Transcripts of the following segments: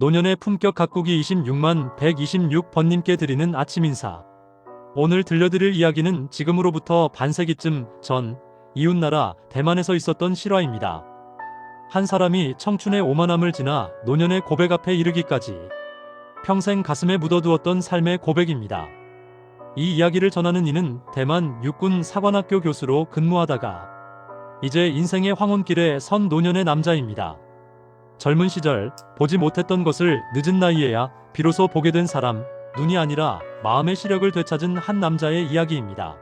노년의 품격 가꾸기 26만 126번님께 드리는 아침 인사. 오늘 들려드릴 이야기는 지금으로부터 반세기쯤 전 이웃나라 대만에서 있었던 실화입니다. 한 사람이 청춘의 오만함을 지나 노년의 고백 앞에 이르기까지 평생 가슴에 묻어두었던 삶의 고백입니다. 이 이야기를 전하는 이는 대만 육군 사관학교 교수로 근무하다가 이제 인생의 황혼길에 선 노년의 남자입니다. 젊은 시절 보지 못했던 것을 늦은 나이에야 비로소 보게 된 사람, 눈이 아니라 마음의 시력을 되찾은 한 남자의 이야기입니다.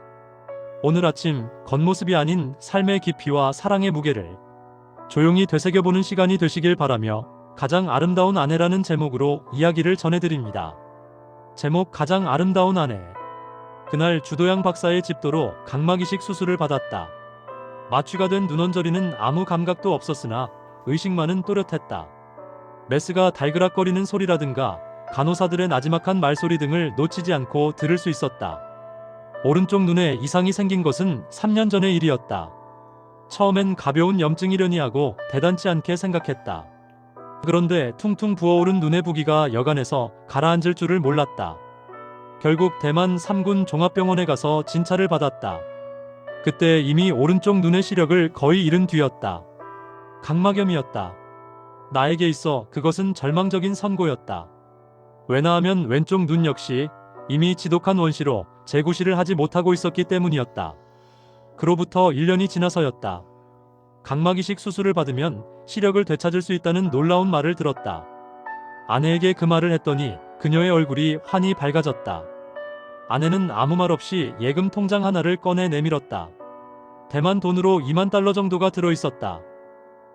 오늘 아침 겉모습이 아닌 삶의 깊이와 사랑의 무게를 조용히 되새겨보는 시간이 되시길 바라며 가장 아름다운 아내라는 제목으로 이야기를 전해드립니다. 제목 가장 아름다운 아내. 그날 주도양 박사의 집도로 각막 이식 수술을 받았다. 마취가 된 눈언저리는 아무 감각도 없었으나 의식만은 또렷했다. 메스가 달그락거리는 소리라든가 간호사들의 나지막한 말소리 등을 놓치지 않고 들을 수 있었다. 오른쪽 눈에 이상이 생긴 것은 3년 전의 일이었다. 처음엔 가벼운 염증이려니 하고 대단치 않게 생각했다. 그런데 퉁퉁 부어오른 눈의 부기가 여간해서 가라앉을 줄을 몰랐다. 결국 대만 3군 종합병원에 가서 진찰을 받았다. 그때 이미 오른쪽 눈의 시력을 거의 잃은 뒤였다. 각막염이었다. 나에게 있어 그것은 절망적인 선고였다. 왜냐하면 왼쪽 눈 역시 이미 지독한 원시로 재구실을 하지 못하고 있었기 때문이었다. 그로부터 1년이 지나서였다. 각막 이식 수술을 받으면 시력을 되찾을 수 있다는 놀라운 말을 들었다. 아내에게 그 말을 했더니 그녀의 얼굴이 환히 밝아졌다. 아내는 아무 말 없이 예금 통장 하나를 꺼내 내밀었다. 대만 돈으로 2만 달러 정도가 들어있었다.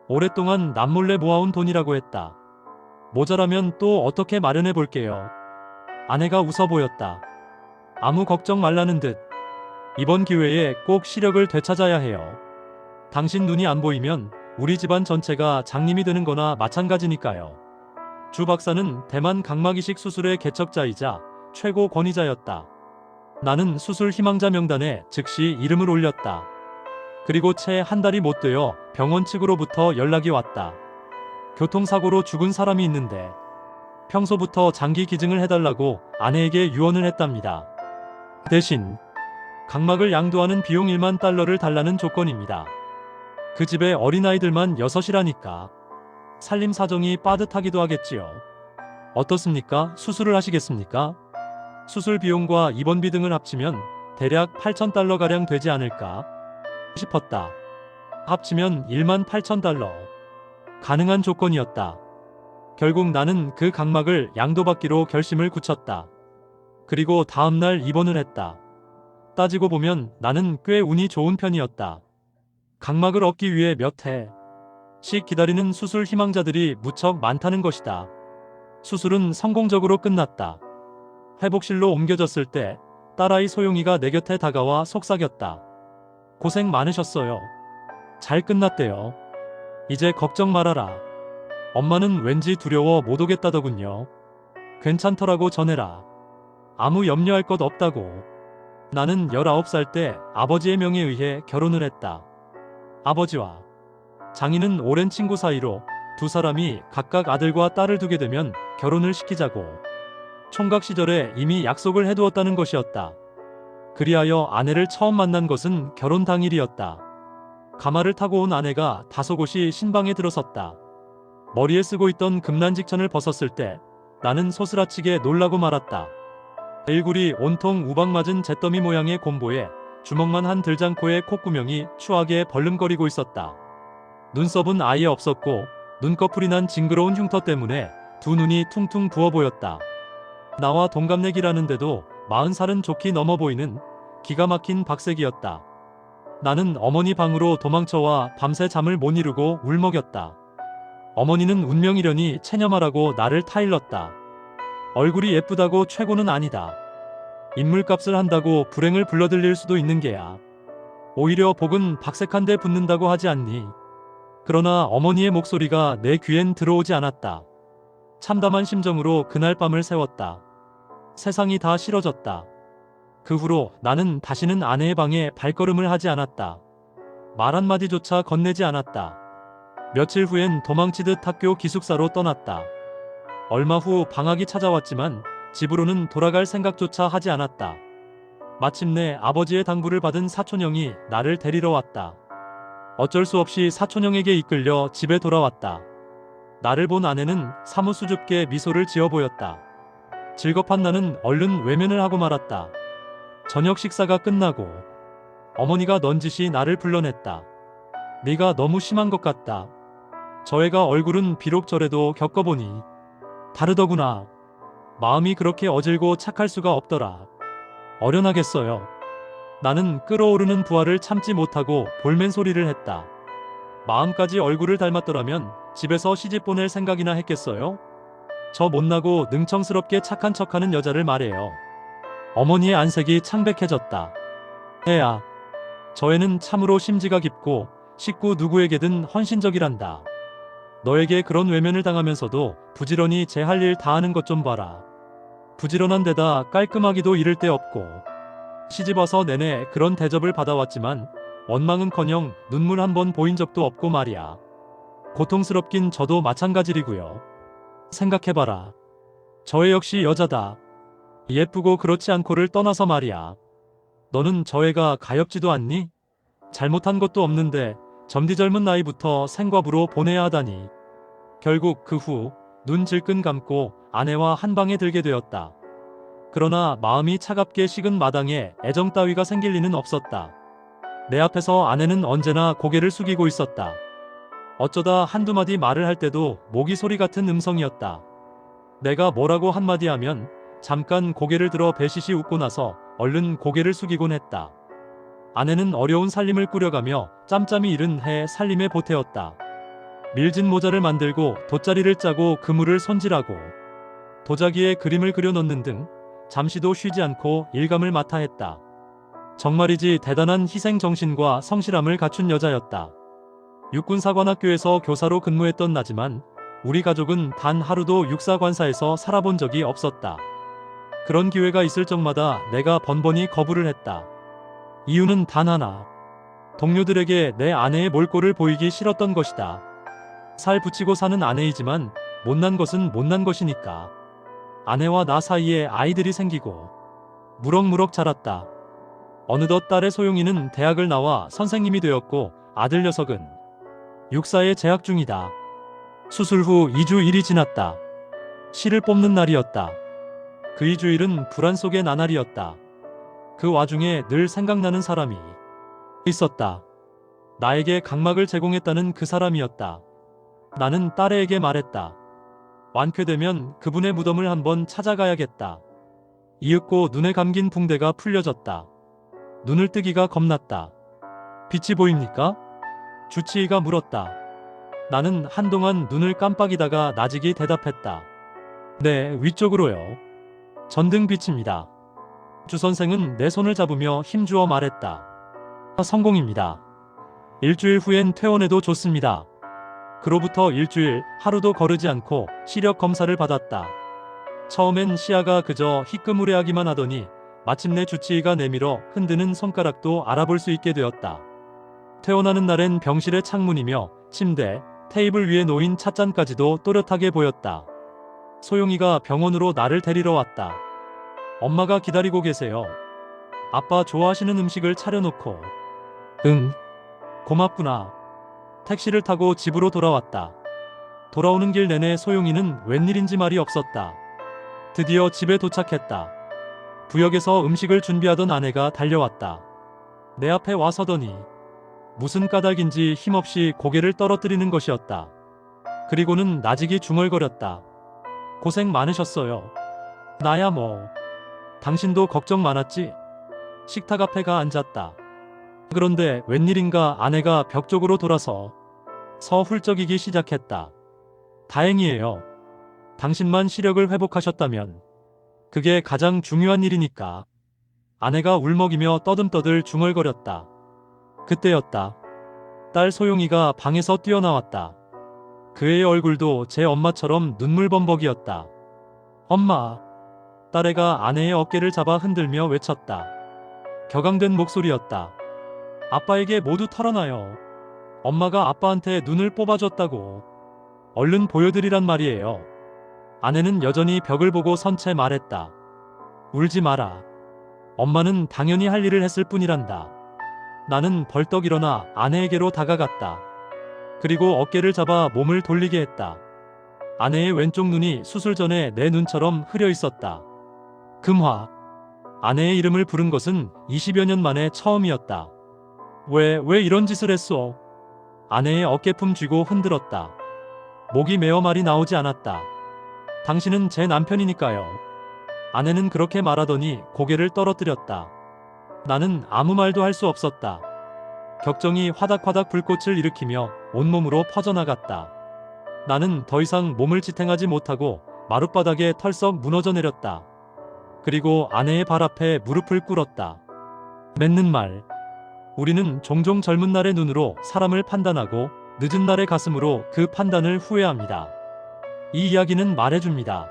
오랫동안 남몰래 모아온 돈이라고 했다. 모자라면 또 어떻게 마련해 볼게요. 아내가 웃어 보였다. 아무 걱정 말라는 듯. 이번 기회에 꼭 시력을 되찾아야 해요. 당신 눈이 안 보이면 우리 집안 전체가 장님이 되는 거나 마찬가지니까요. 주 박사는 대만 각막 이식 수술의 개척자이자 최고 권위자였다. 나는 수술 희망자 명단에 즉시 이름을 올렸다. 그리고 채 한 달이 못 되어 병원 측으로부터 연락이 왔다. 교통사고로 죽은 사람이 있는데 평소부터 장기 기증을 해달라고 아내에게 유언을 했답니다. 대신 각막을 양도하는 비용 1만 달러를 달라는 조건입니다. 그 집에 어린아이들만 6이라니까 살림 사정이 빠듯하기도 하겠지요. 어떻습니까? 수술을 하시겠습니까? 수술 비용과 입원비 등을 합치면 대략 8,000달러가량 되지 않을까 싶었다. 합치면 1만 8,000달러. 가능한 조건이었다. 결국 나는 그 각막을 양도받기로 결심을 굳혔다. 그리고 다음날 입원을 했다. 따지고 보면 나는 꽤 운이 좋은 편이었다. 각막을 얻기 위해 몇 해씩 기다리는 수술 희망자들이 무척 많다는 것이다. 수술은 성공적으로 끝났다. 회복실로 옮겨졌을 때 딸아이 소용이가 내 곁에 다가와 속삭였다. 고생 많으셨어요. 잘 끝났대요. 이제 걱정 말아라. 엄마는 왠지 두려워 못 오겠다더군요. 괜찮더라고 전해라. 아무 염려할 것 없다고. 나는 19살 때 아버지의 명에 의해 결혼을 했다. 아버지와 장인은 오랜 친구 사이로 두 사람이 각각 아들과 딸을 두게 되면 결혼을 시키자고 총각 시절에 이미 약속을 해두었다는 것이었다. 그리하여 아내를 처음 만난 것은 결혼 당일이었다. 가마를 타고 온 아내가 다소곳이 신방에 들어섰다. 머리에 쓰고 있던 금란직천을 벗었을 때 나는 소스라치게 놀라고 말았다. 일굴이 온통 우박 맞은 잿더미 모양의 곰보에 주먹만 한 들장코의 콧구멍이 추하게 벌름거리고 있었다. 눈썹은 아예 없었고 눈꺼풀이 난 징그러운 흉터 때문에 두 눈이 퉁퉁 부어 보였다. 나와 동갑내기라는데도 40살은 좋게 넘어 보이는 기가 막힌 박색이었다. 나는 어머니 방으로 도망쳐와 밤새 잠을 못 이루고 울먹였다. 어머니는 운명이려니 체념하라고 나를 타일렀다. 얼굴이 예쁘다고 최고는 아니다. 인물값을 한다고 불행을 불러들일 수도 있는 게야. 오히려 복은 박색한데 붙는다고 하지 않니? 그러나 어머니의 목소리가 내 귀엔 들어오지 않았다. 참담한 심정으로 그날 밤을 새웠다. 세상이 다 싫어졌다. 그 후로 나는 다시는 아내의 방에 발걸음을 하지 않았다. 말 한마디조차 건네지 않았다. 며칠 후엔 도망치듯 학교 기숙사로 떠났다. 얼마 후 방학이 찾아왔지만 집으로는 돌아갈 생각조차 하지 않았다. 마침내 아버지의 당부를 받은 사촌형이 나를 데리러 왔다. 어쩔 수 없이 사촌형에게 이끌려 집에 돌아왔다. 나를 본 아내는 사무 수줍게 미소를 지어 보였다. 즐겁한 나는 얼른 외면을 하고 말았다. 저녁 식사가 끝나고 어머니가 넌지시 나를 불러냈다. 네가 너무 심한 것 같다. 저 애가 얼굴은 비록 저래도 겪어보니 다르더구나. 마음이 그렇게 어질고 착할 수가 없더라. 어련하겠어요. 나는 끓어오르는 부하를 참지 못하고 볼멘 소리를 했다. 마음까지 얼굴을 닮았더라면 집에서 시집 보낼 생각이나 했겠어요? 저 못나고 능청스럽게 착한 척하는 여자를 말해요. 어머니의 안색이 창백해졌다. 애야, 저 애는 참으로 심지가 깊고 식구 누구에게든 헌신적이란다. 너에게 그런 외면을 당하면서도 부지런히 제 할 일 다 하는 것 좀 봐라. 부지런한 데다 깔끔하기도 이를 데 없고 시집와서 내내 그런 대접을 받아왔지만 원망은커녕 눈물 한 번 보인 적도 없고 말이야. 고통스럽긴 저도 마찬가지리고요. 생각해봐라. 저 애 역시 여자다. 예쁘고 그렇지 않고를 떠나서 말이야. 너는 저 애가 가엾지도 않니? 잘못한 것도 없는데 점디 젊은 나이부터 생과부로 보내야 하다니. 결국 그 후 눈 질끈 감고 아내와 한 방에 들게 되었다. 그러나 마음이 차갑게 식은 마당에 애정 따위가 생길 리는 없었다. 내 앞에서 아내는 언제나 고개를 숙이고 있었다. 어쩌다 한두 마디 말을 할 때도 모기 소리 같은 음성이었다. 내가 뭐라고 한마디 하면 잠깐 고개를 들어 배시시 웃고 나서 얼른 고개를 숙이곤 했다. 아내는 어려운 살림을 꾸려가며 짬짬이 일은 해 살림에 보태었다. 밀진 모자를 만들고 돗자리를 짜고 그물을 손질하고 도자기에 그림을 그려 넣는 등 잠시도 쉬지 않고 일감을 맡아 했다. 정말이지 대단한 희생정신과 성실함을 갖춘 여자였다. 육군사관학교에서 교사로 근무했던 나지만 우리 가족은 단 하루도 육사관사에서 살아본 적이 없었다. 그런 기회가 있을 적마다 내가 번번이 거부를 했다. 이유는 단 하나. 동료들에게 내 아내의 몰골을 보이기 싫었던 것이다. 살 붙이고 사는 아내이지만 못난 것은 못난 것이니까. 아내와 나 사이에 아이들이 생기고 무럭무럭 자랐다. 어느덧 딸의 소용이는 대학을 나와 선생님이 되었고 아들 녀석은 육사에 재학 중이다. 수술 후 2주 1이 지났다. 실을 뽑는 날이었다. 그 2주일은 불안 속의 나날이었다. 그 와중에 늘 생각나는 사람이 있었다. 나에게 각막을 제공했다는 그 사람이었다. 나는 딸애에게 말했다. 완쾌되면 그분의 무덤을 한번 찾아가야겠다. 이윽고 눈에 감긴 붕대가 풀려졌다. 눈을 뜨기가 겁났다. 빛이 보입니까? 주치의가 물었다. 나는 한동안 눈을 깜빡이다가 나직이 대답했다. 네, 위쪽으로요. 전등빛입니다. 주 선생은 내 손을 잡으며 힘주어 말했다. 성공입니다. 일주일 후엔 퇴원해도 좋습니다. 그로부터 일주일 하루도 거르지 않고 시력 검사를 받았다. 처음엔 시야가 그저 희끄무레하기만 하더니 마침내 주치의가 내밀어 흔드는 손가락도 알아볼 수 있게 되었다. 퇴원하는 날엔 병실의 창문이며 침대, 테이블 위에 놓인 찻잔까지도 또렷하게 보였다. 소영이가 병원으로 나를 데리러 왔다. 엄마가 기다리고 계세요. 아빠 좋아하시는 음식을 차려놓고. 응. 고맙구나. 택시를 타고 집으로 돌아왔다. 돌아오는 길 내내 소영이는 웬일인지 말이 없었다. 드디어 집에 도착했다. 부엌에서 음식을 준비하던 아내가 달려왔다. 내 앞에 와 서더니 무슨 까닭인지 힘없이 고개를 떨어뜨리는 것이었다. 그리고는 나직이 중얼거렸다. 고생 많으셨어요. 나야 뭐. 당신도 걱정 많았지? 식탁 앞에 가 앉았다. 그런데 웬일인가 아내가 벽 쪽으로 돌아서 훌쩍이기 시작했다. 다행이에요. 당신만 시력을 회복하셨다면 그게 가장 중요한 일이니까. 아내가 울먹이며 떠듬떠들 중얼거렸다. 그때였다. 딸 소용이가 방에서 뛰어나왔다. 그의 얼굴도 제 엄마처럼 눈물범벅이었다. 엄마. 딸애가 아내의 어깨를 잡아 흔들며 외쳤다. 격앙된 목소리였다. 아빠에게 모두 털어놔요. 엄마가 아빠한테 눈을 뽑아줬다고. 얼른 보여드리란 말이에요. 아내는 여전히 벽을 보고 선 채 말했다. 울지 마라. 엄마는 당연히 할 일을 했을 뿐이란다. 나는 벌떡 일어나 아내에게로 다가갔다. 그리고 어깨를 잡아 몸을 돌리게 했다. 아내의 왼쪽 눈이 수술 전에 내 눈처럼 흐려 있었다. 금화. 아내의 이름을 부른 것은 20여 년 만에 처음이었다. 왜 이런 짓을 했소? 아내의 어깨품 쥐고 흔들었다. 목이 메어 말이 나오지 않았다. 당신은 제 남편이니까요. 아내는 그렇게 말하더니 고개를 떨어뜨렸다. 나는 아무 말도 할 수 없었다. 격정이 화닥화닥 불꽃을 일으키며 온몸으로 퍼져나갔다. 나는 더 이상 몸을 지탱하지 못하고 마룻바닥에 털썩 무너져 내렸다. 그리고 아내의 발 앞에 무릎을 꿇었다. 맺는 말. 우리는 종종 젊은 날의 눈으로 사람을 판단하고 늦은 날의 가슴으로 그 판단을 후회합니다. 이 이야기는 말해줍니다.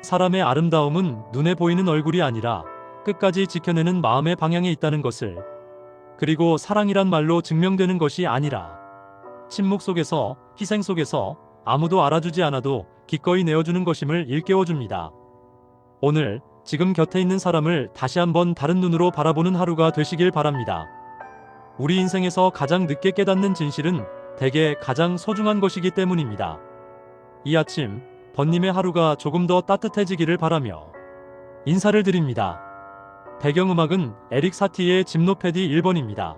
사람의 아름다움은 눈에 보이는 얼굴이 아니라 끝까지 지켜내는 마음의 방향에 있다는 것을, 그리고 사랑이란 말로 증명되는 것이 아니라 침묵 속에서, 희생 속에서 아무도 알아주지 않아도 기꺼이 내어주는 것임을 일깨워줍니다. 오늘 지금 곁에 있는 사람을 다시 한번 다른 눈으로 바라보는 하루가 되시길 바랍니다. 우리 인생에서 가장 늦게 깨닫는 진실은 대개 가장 소중한 것이기 때문입니다. 이 아침 번님의 하루가 조금 더 따뜻해지기를 바라며 인사를 드립니다. 배경음악은 에릭 사티의 짐노패디 1번입니다.